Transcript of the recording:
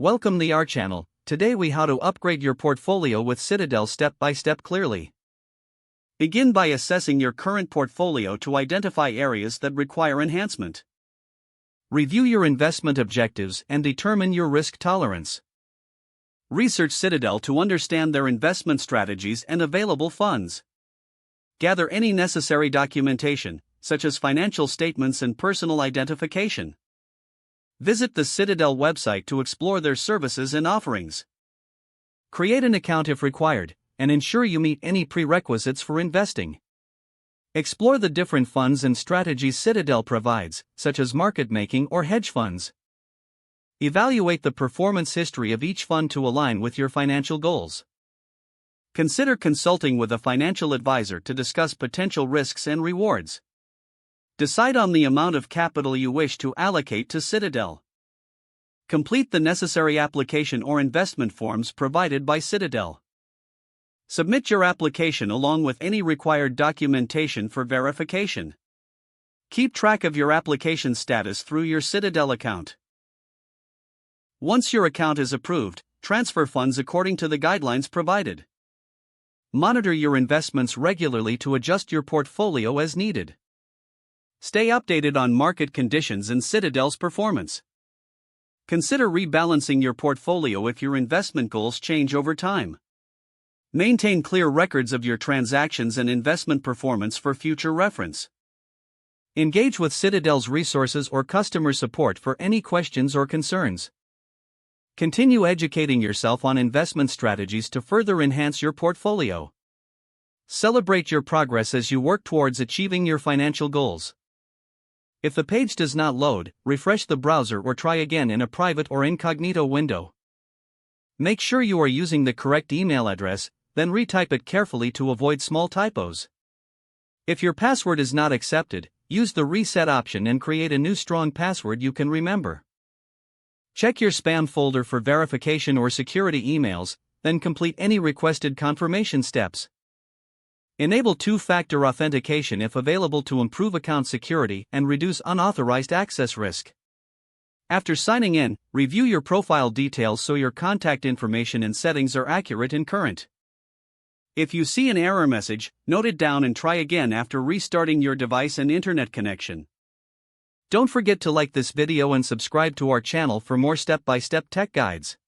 Welcome to our channel. Today we how to upgrade your portfolio with Citadel step by step clearly. Begin by assessing your current portfolio to identify areas that require enhancement. Review your investment objectives and determine your risk tolerance. Research Citadel to understand their investment strategies and available funds. Gather any necessary documentation, such as financial statements and personal identification. Visit the Citadel website to explore their services and offerings. Create an account if required, and ensure you meet any prerequisites for investing. Explore the different funds and strategies Citadel provides, such as market making or hedge funds. Evaluate the performance history of each fund to align with your financial goals. Consider consulting with a financial advisor to discuss potential risks and rewards. Decide on the amount of capital you wish to allocate to Citadel. Complete the necessary application or investment forms provided by Citadel. Submit your application along with any required documentation for verification. Keep track of your application status through your Citadel account. Once your account is approved, transfer funds according to the guidelines provided. Monitor your investments regularly to adjust your portfolio as needed. Stay updated on market conditions and Citadel's performance. Consider rebalancing your portfolio if your investment goals change over time. Maintain clear records of your transactions and investment performance for future reference. Engage with Citadel's resources or customer support for any questions or concerns. Continue educating yourself on investment strategies to further enhance your portfolio. Celebrate your progress as you work towards achieving your financial goals. If the page does not load, refresh the browser or try again in a private or incognito window. Make sure you are using the correct email address, then retype it carefully to avoid small typos. If your password is not accepted, use the reset option and create a new strong password you can remember. Check your spam folder for verification or security emails, then complete any requested confirmation steps. Enable two-factor authentication if available to improve account security and reduce unauthorized access risk. After signing in, review your profile details so your contact information and settings are accurate and current. If you see an error message, note it down and try again after restarting your device and internet connection. Don't forget to like this video and subscribe to our channel for more step-by-step tech guides.